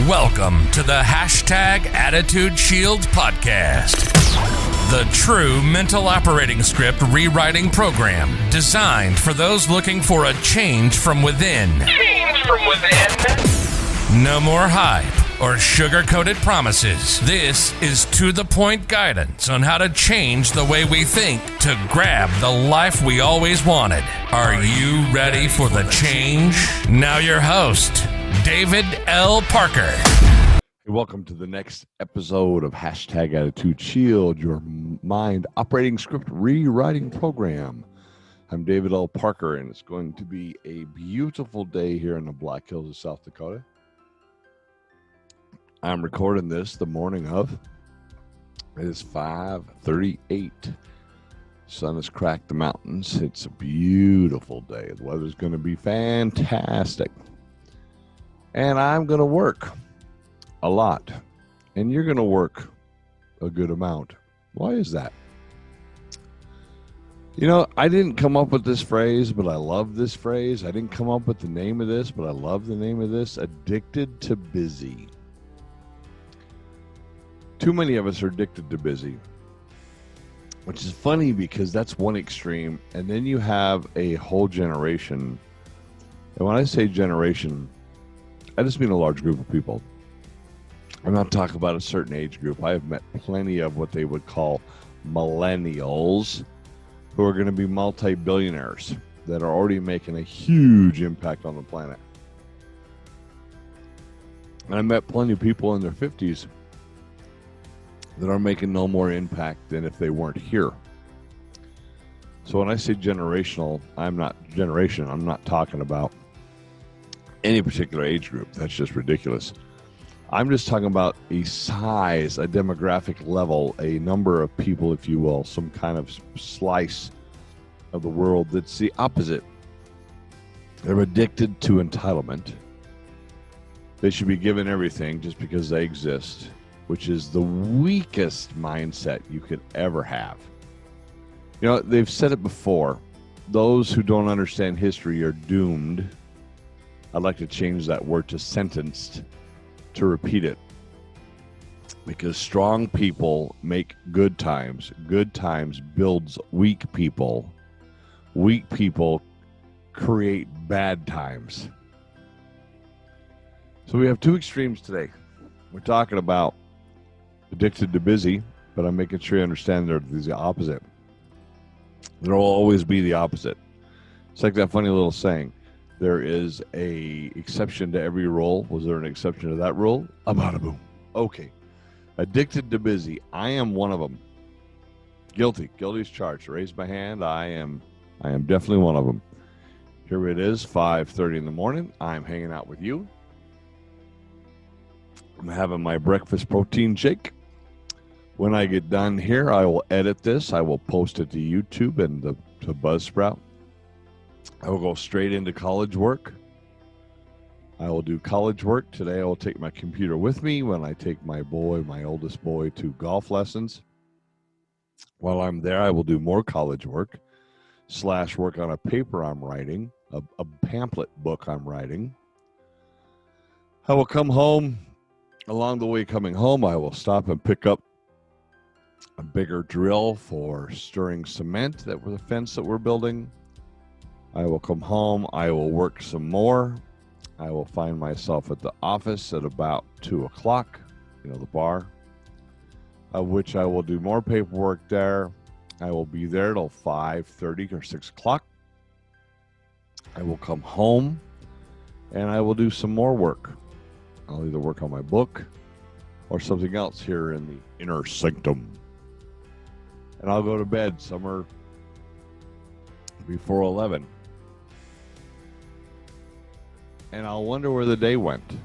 Welcome to the #Attitude-Shield podcast, the true mental operating script rewriting program designed for those looking for a change from within. No more hype or sugar-coated promises. This is to-the-point guidance on how to change the way we think to grab the life we always wanted. Are you ready for the change? Now your host, David L. Parker. Hey, welcome to the next episode of #Attitude-Shield, your mind operating script rewriting program. I'm David L. Parker, and it's going to be a beautiful day here in the Black Hills of South Dakota. I'm recording this the morning of. It is 5:38. Sun has cracked the mountains. It's a beautiful day. The weather's going to be fantastic. And I'm going to work a lot. And you're going to work a good amount. Why is that? You know, I didn't come up with this phrase, but I love this phrase. I didn't come up with the name of this, but I love the name of this. Addicted to busy. Too many of us are addicted to busy, which is funny because that's one extreme. And then you have a whole generation. And when I say generation, I just mean a large group of people. I'm not talking about a certain age group. I have met plenty of what they would call millennials who are going to be multi-billionaires that are already making a huge impact on the planet. And I met plenty of people in their 50s that are making no more impact than if they weren't here. So when I say generational, I'm not talking about any particular age group. That's just ridiculous. I'm just talking about a size, a demographic level, a number of people, if you will, some kind of slice of the world that's the opposite. They're addicted to entitlement. They should be given everything just because they exist, which is the weakest mindset you could ever have. You know, they've said it before. Those who don't understand history are doomed. I'd like to change that word to sentenced to repeat it. Because strong people make good times. Good times builds weak people. Weak people create bad times. So we have two extremes today. We're talking about addicted to busy, but I'm making sure you understand they're the opposite. There will always be the opposite. It's like that funny little saying. There is a exception to every rule. Was there an exception to that rule? Bada boom. Okay. Addicted to busy. I am one of them. Guilty. Guilty as charged. Raise my hand. I am definitely one of them. Here it is, 5:30 in the morning. I'm hanging out with you. I'm having my breakfast protein shake. When I get done here, I will edit this. I will post it to YouTube and to Buzzsprout. I will go straight into college work. I will do college work. Today I will take my computer with me when I take my oldest boy, to golf lessons. While I'm there, I will do more college work / work on a paper I'm writing, a pamphlet book I'm writing. I will come home. Along the way coming home, I will stop and pick up a bigger drill for stirring cement for the fence that we're building. I will come home. I will work some more. I will find myself at the office at about 2 o'clock, the bar, of which I will do more paperwork there. I will be there till 5:30 or 6 o'clock. I will come home and I will do some more work. I'll either work on my book or something else here in the inner sanctum. And I'll go to bed somewhere before 11. And I'll wonder where the day went.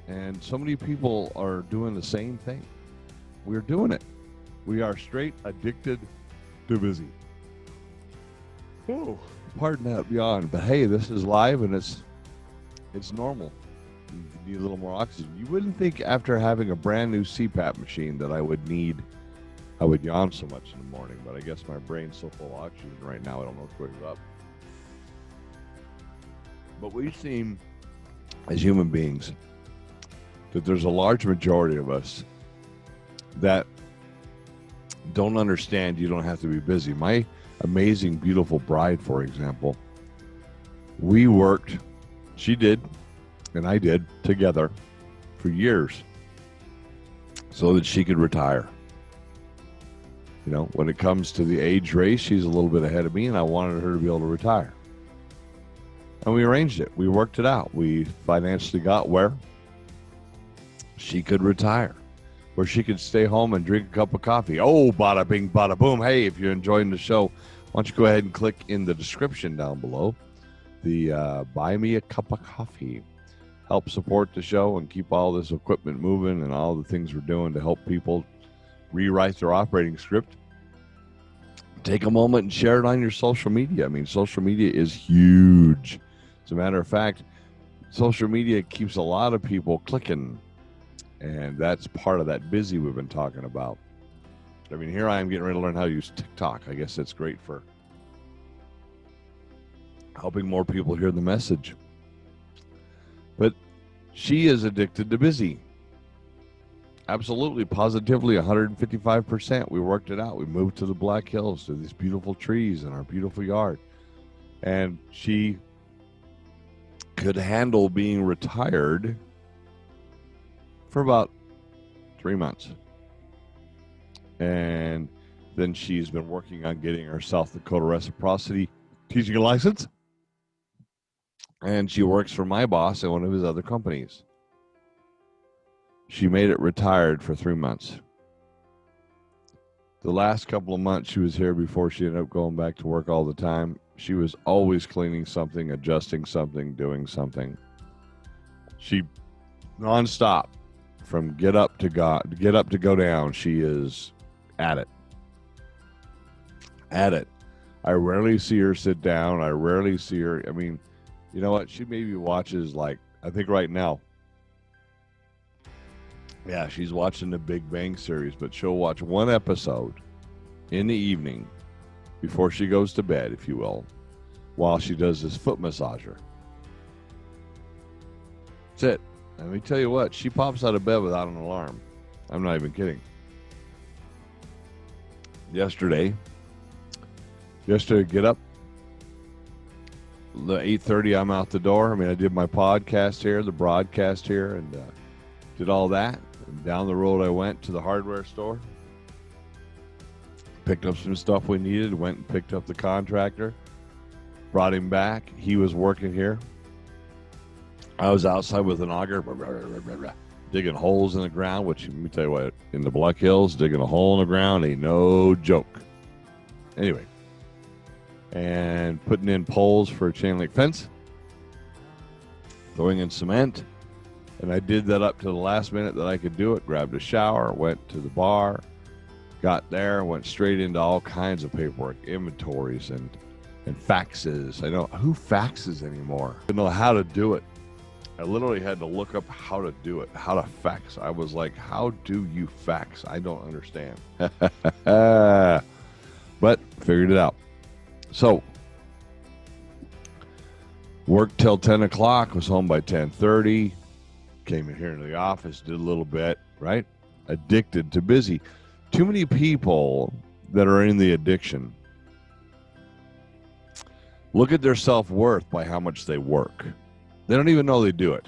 And so many people are doing the same thing. We're doing it. We are straight addicted to busy. Oh, pardon that yawn. But hey, this is live and it's normal. You need a little more oxygen. You wouldn't think after having a brand new CPAP machine that I would yawn so much in the morning, but I guess my brain's so full of oxygen right now I don't know which way is up. But we seem, as human beings, that there's a large majority of us that don't understand you don't have to be busy. My amazing, beautiful bride, for example, we worked, she did, and I did together for years so that she could retire. You know, when it comes to the age race, she's a little bit ahead of me, and I wanted her to be able to retire. And we arranged it. We worked it out. We financially got where she could retire, where she could stay home and drink a cup of coffee. Oh, bada bing, bada boom. Hey, if you're enjoying the show, why don't you go ahead and click in the description down below, the buy me a cup of coffee. Help support the show and keep all this equipment moving and all the things we're doing to help people rewrite their operating script. Take a moment and share it on your social media. I mean, social media is huge. As a matter of fact, social media keeps a lot of people clicking, and that's part of that busy we've been talking about. I mean, here I am getting ready to learn how to use TikTok. I guess that's great for helping more people hear the message. But she is addicted to busy. Absolutely, positively, 155%. We worked it out. We moved to the Black Hills, to these beautiful trees in our beautiful yard. And she could handle being retired for about 3 months. And then she's been working on getting her South Dakota reciprocity teaching license. And she works for my boss at one of his other companies. She made it retired for 3 months. The last couple of months she was here before she ended up going back to work all the time, she was always cleaning something, adjusting something, doing something. She nonstop from get up to go down. She is at it. At it. I rarely see her sit down. I rarely see her. I mean, you know what? She maybe watches, like, I think right now. Yeah, she's watching the Big Bang series, but she'll watch one episode in the evening before she goes to bed, if you will, while she does this foot massager. That's it. And let me tell you what, she pops out of bed without an alarm. I'm not even kidding. Yesterday, get up. The 8:30, I'm out the door. I mean, I did my podcast here, the broadcast here, and did all that. And down the road, I went to the hardware store, picked up some stuff we needed, went and picked up the contractor, brought him back. He was working here. I was outside with an auger, digging holes in the ground, which, let me tell you what, in the Black Hills, digging a hole in the ground ain't no joke. Anyway, and putting in poles for a chain link fence, throwing in cement. And I did that up to the last minute that I could do it. Grabbed a shower, went to the bar, got there, went straight into all kinds of paperwork, inventories and faxes. I know, who faxes anymore? I didn't know how to do it. I literally had to look up how to do it, how to fax. I was like, how do you fax? I don't understand. But figured it out. So, worked till 10 o'clock, was home by 10:30, came in here into the office, did a little bit, right? Addicted to busy. Too many people that are in the addiction look at their self-worth by how much they work. They don't even know they do it.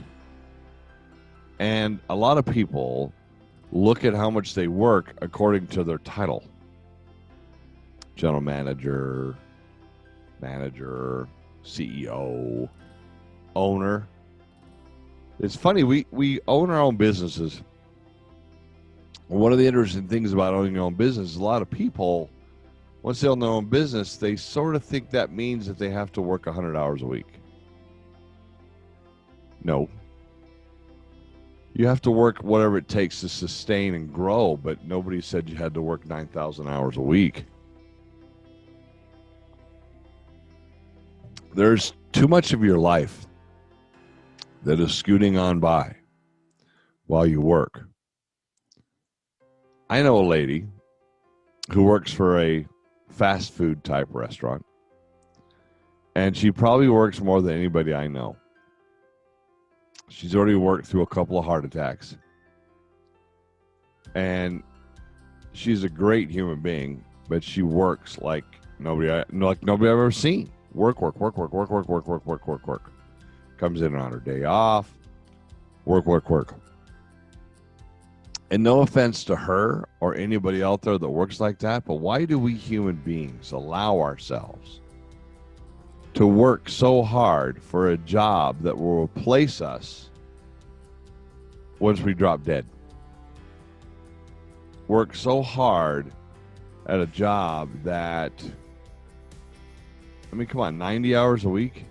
And a lot of people look at how much they work according to their title. General manager, CEO, owner. It's funny, we own our own businesses. One of the interesting things about owning your own business is a lot of people, once they own their own business, they sort of think that means that they have to work 100 hours a week. No. You have to work whatever it takes to sustain and grow, but nobody said you had to work 9,000 hours a week. There's too much of your life that is scooting on by while you work. I know a lady who works for a fast food type restaurant, and she probably works more than anybody I know. She's already worked through a couple of heart attacks. And she's a great human being, but she works like nobody I've ever seen. Work. Comes in on her day off. Work. And no offense to her or anybody out there that works like that, but why do we human beings allow ourselves to work so hard for a job that will replace us once we drop dead? Work so hard at a job that, I mean, come on, 90 hours a week?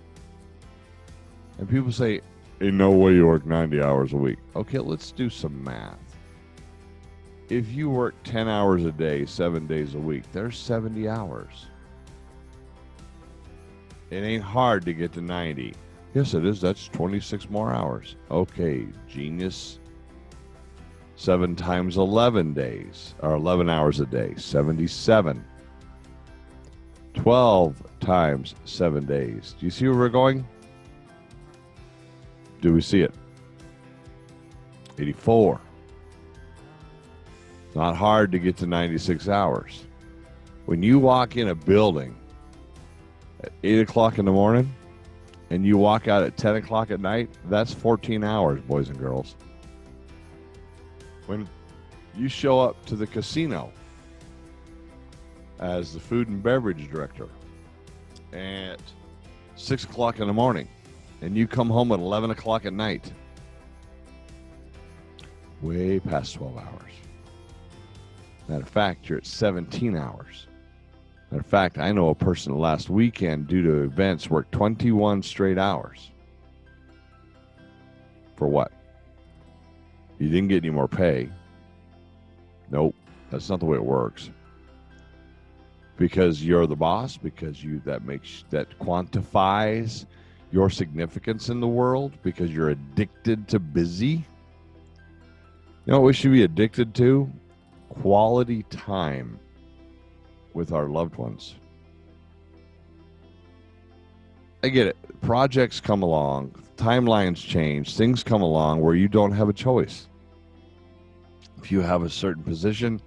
And people say, ain't no way you work 90 hours a week. Okay, let's do some math. If you work 10 hours a day, 7 days a week, there's 70 hours. It ain't hard to get to 90. Yes, it is. That's 26 more hours. Okay, genius. 7 times 11 days, or 11 hours a day, 77. 12 times 7 days. Do you see where we're going? Do we see it? 84. Not hard to get to 96 hours. When you walk in a building at 8 o'clock in the morning and you walk out at 10 o'clock at night, that's 14 hours, boys and girls. When you show up to the casino as the food and beverage director at 6 o'clock in the morning and you come home at 11 o'clock at night, way past 12 hours. Matter of fact, you're at 17 hours. Matter of fact, I know a person last weekend, due to events, worked 21 straight hours. For what? You didn't get any more pay. Nope, that's not the way it works. Because you're the boss, because that quantifies your significance in the world, because you're addicted to busy. You know what we should be addicted to? Quality time with our loved ones. I get it. Projects come along, timelines change, things come along where you don't have a choice. If you have a certain position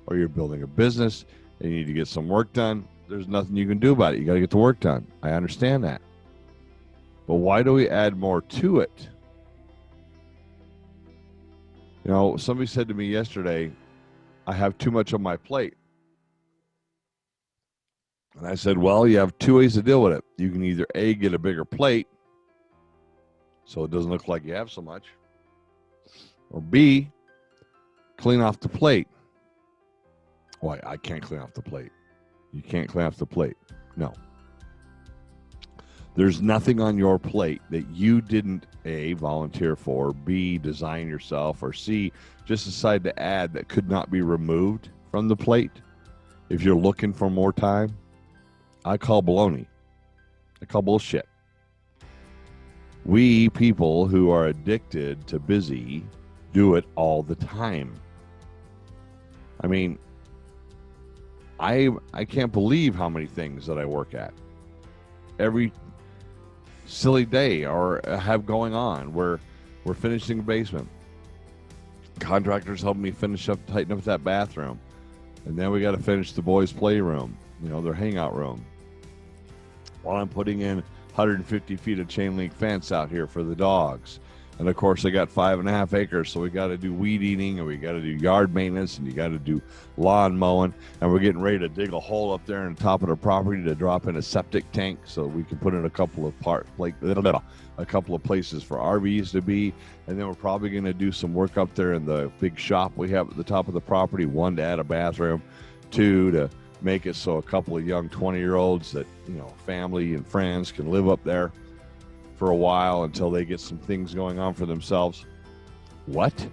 or you're building a business and you need to get some work done, there's nothing you can do about it. You got to get the work done. I understand that. But why do we add more to it? You know, somebody said to me yesterday, I have too much on my plate. And I said, well, you have 2 ways to deal with it. You can either A, get a bigger plate so it doesn't look like you have so much, or B, clean off the plate. Why? I can't clean off the plate. You can't clean off the plate. No. There's nothing on your plate that you didn't A, volunteer for, B, design yourself, or C, just decide to add that could not be removed from the plate. If you're looking for more time, I call baloney. I call bullshit. We people who are addicted to busy do it all the time. I mean, I can't believe how many things that I work at every silly day or have going on. We're finishing the basement. Contractors helping me tighten up that bathroom. And then we got to finish the boys' playroom, their hangout room. While I'm putting in 150 feet of chain link fence out here for the dogs. And of course, I got 5.5 acres, so we got to do weed eating, and we got to do yard maintenance, and you got to do lawn mowing. And we're getting ready to dig a hole up there on the top of the property to drop in a septic tank, so we can put in a couple of places for RVs to be. And then we're probably going to do some work up there in the big shop we have at the top of the property. 1, to add a bathroom, 2, to make it so a couple of young 20-year-olds that family and friends can live up there for a while until they get some things going on for themselves. What?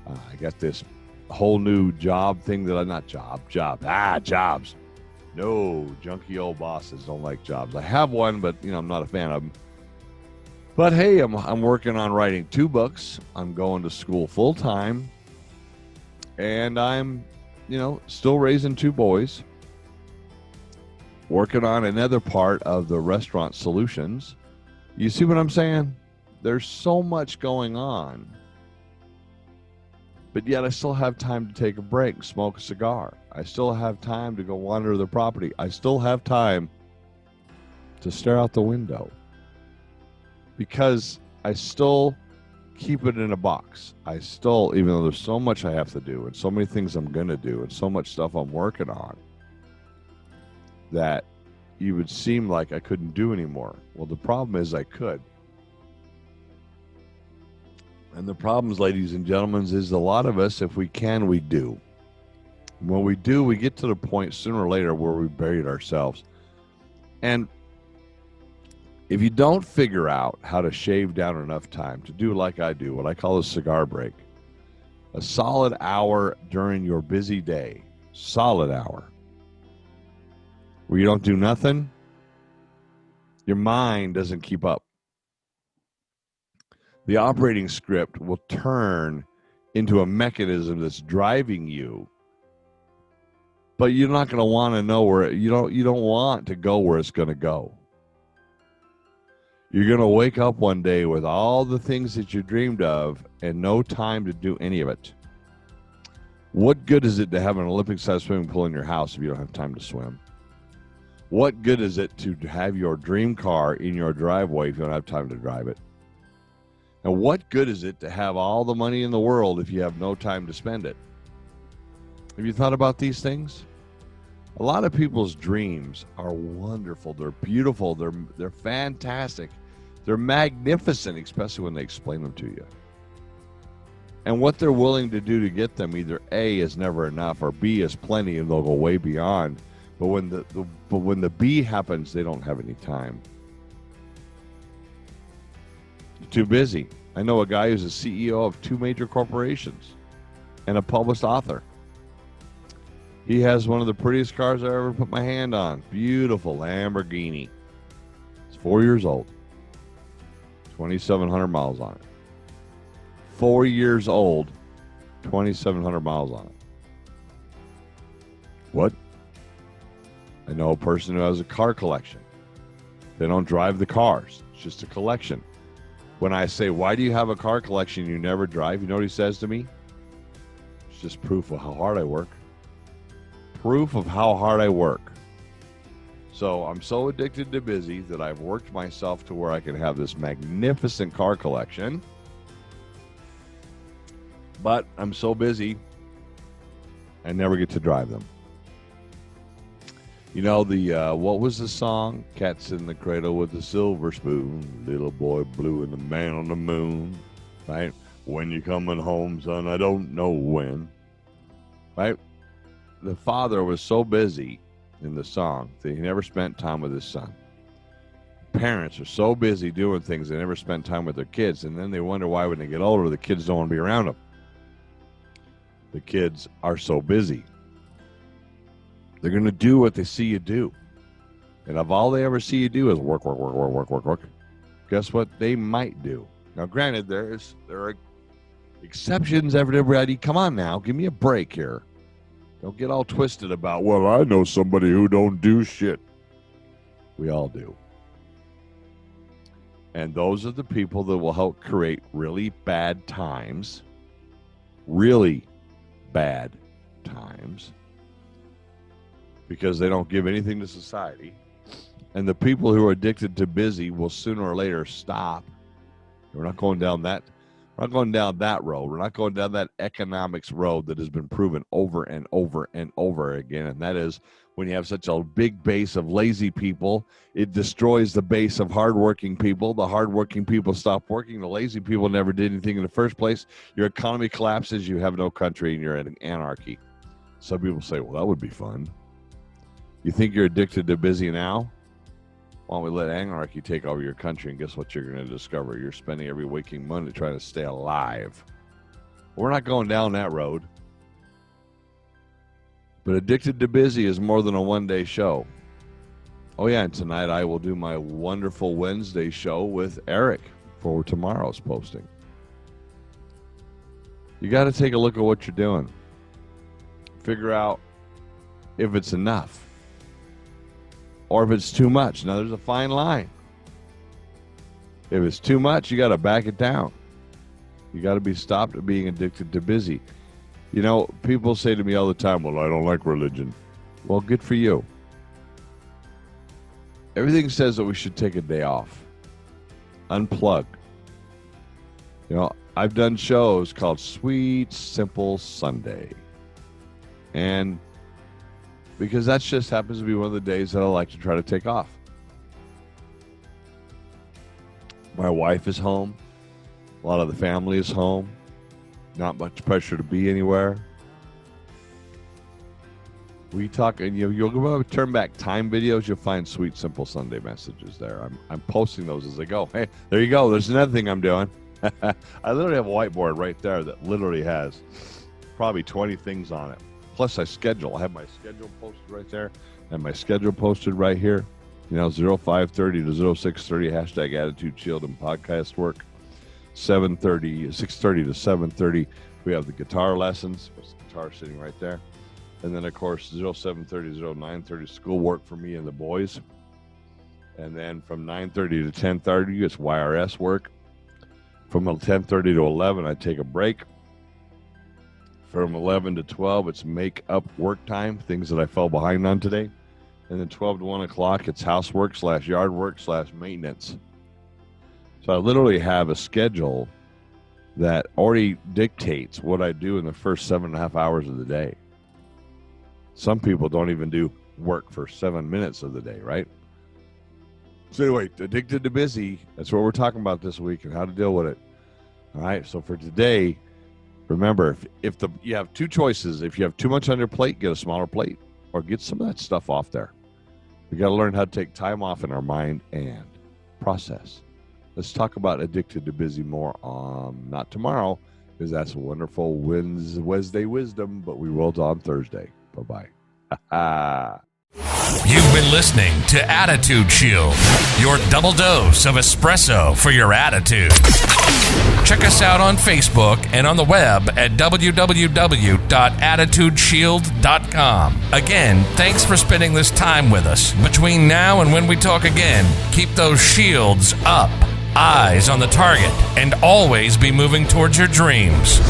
I got this whole new job thing that jobs. No, junky old bosses don't like jobs. I have one, but I'm not a fan of them. But hey, I'm working on writing 2 books. I'm going to school full time, and I'm still raising 2 boys. Working on another part of the restaurant solutions. You see what I'm saying? There's so much going on. But yet I still have time to take a break, smoke a cigar. I still have time to go wander the property. I still have time to stare out the window. Because I still keep it in a box. I still, even though there's so much I have to do and so many things I'm going to do and so much stuff I'm working on, that you would seem like I couldn't do anymore. Well, the problem is I could. And the problems, ladies and gentlemen, is a lot of us, if we can, we do. When we do, we get to the point sooner or later where we buried ourselves. And if you don't figure out how to shave down enough time to do like I do, what I call a cigar break, a solid hour during your busy day, solid hour, where you don't do nothing, your mind doesn't keep up. The operating script will turn into a mechanism that's driving you, but you're not going to want to know where you don't want to go where it's going to go. You're going to wake up one day with all the things that you dreamed of and no time to do any of it. What good is it to have an Olympic-sized swimming pool in your house if you don't have time to swim? What good is it to have your dream car in your driveway if you don't have time to drive it? And what good is it to have all the money in the world if you have no time to spend it? Have you thought about these things? A lot of people's dreams are wonderful. They're beautiful. They're fantastic. They're magnificent, especially when they explain them to you. And what they're willing to do to get them, either A, is never enough, or B, is plenty, and they'll go way beyond. But when the B happens, they don't have any time. Too busy. I know a guy who's a CEO of 2 major corporations and a published author. He has one of the prettiest cars I ever put my hand on. Beautiful Lamborghini. It's 4 years old. 2,700 miles on it. 4 years old. 2,700 miles on it. What? I know a person who has a car collection. They don't drive the cars. It's just a collection. When I say, why do you have a car collection you never drive? You know what he says to me? It's just proof of how hard I work. Proof of how hard I work. So I'm so addicted to busy that I've worked myself to where I can have this magnificent car collection. But I'm so busy, I never get to drive them. You know, what was the song? Cat's in the cradle with the silver spoon. Little boy blue and the man on the moon. Right? When you coming home, son, I don't know when. Right? The father was so busy in the song that he never spent time with his son. Parents are so busy doing things, they never spend time with their kids. And then they wonder why when they get older, the kids don't want to be around them. The kids are so busy. They're going to do what they see you do. And if all they ever see you do is work, guess what they might do? Now, granted, there are exceptions, everybody. Come on now, give me a break here. Don't get all twisted about, well, I know somebody who don't do shit. We all do. And those are the people that will help create really bad times. Really bad times. Because they don't give anything to society. And the people who are addicted to busy will sooner or later stop. We're not going down that. We're not going down that road. We're not going down that economics road that has been proven over and over and over again. And that is when you have such a big base of lazy people, it destroys the base of hardworking people. The hardworking people stop working. The lazy people never did anything in the first place. Your economy collapses. You have no country and you're in anarchy. Some people say, well, that would be fun. You think you're addicted to busy now? Why don't we let anarchy take over your country, and guess what you're going to discover? You're spending every waking minute trying to stay alive. We're not going down that road. But addicted to busy is more than a one-day show. Oh yeah, and tonight I will do my wonderful Wednesday show with Eric for tomorrow's posting. You got to take a look at what you're doing. Figure out if it's enough. Or if it's too much. Now, there's a fine line. If it's too much, you got to back it down. You got to be stopped at being addicted to busy. You know, people say to me all the time, well, I don't like religion. Well, good for you. Everything says that we should take a day off. Unplug. You know, I've done shows called Sweet Simple Sunday. And because that just happens to be one of the days that I like to try to take off. My wife is home. A lot of the family is home. Not much pressure to be anywhere. We talk, and you'll go turn back time videos. You'll find Sweet Simple Sunday messages there. I'm posting those as I go. Hey, there you go. There's another thing I'm doing. I literally have a whiteboard right there that literally has probably 20 things on it. Plus, I schedule. I have my schedule posted right there, and my schedule posted right here. You know, 0530 to 0630 hashtag Attitude Shield and podcast work. 6:30 to 7:30. We have the guitar lessons. The guitar sitting right there. And then, of course, 0730 to 0930 schoolwork for me and the boys. And then from 9:30 to 10:30, it's YRS work. From 10:30 to 11, I take a break. From 11 to 12, it's make up work time, things that I fell behind on today. And then 12 to 1 o'clock, it's housework / yard work / maintenance. So I literally have a schedule that already dictates what I do in the first 7.5 hours of the day. Some people don't even do work for 7 minutes of the day, right? So anyway, addicted to busy, that's what we're talking about this week and how to deal with it. All right, so for today, remember, if you have two choices. If you have too much on your plate, get a smaller plate or get some of that stuff off there. We got to learn how to take time off in our mind and process. Let's talk about addicted to busy more not tomorrow, because that's a wonderful Wednesday wisdom, but we will on Thursday. Bye-bye. You've been listening to Attitude Shield, your double dose of espresso for your attitude. Check us out on Facebook and on the web at www.attitudeshield.com. Again, thanks for spending this time with us. Between now and when we talk again, keep those shields up, eyes on the target, and always be moving towards your dreams.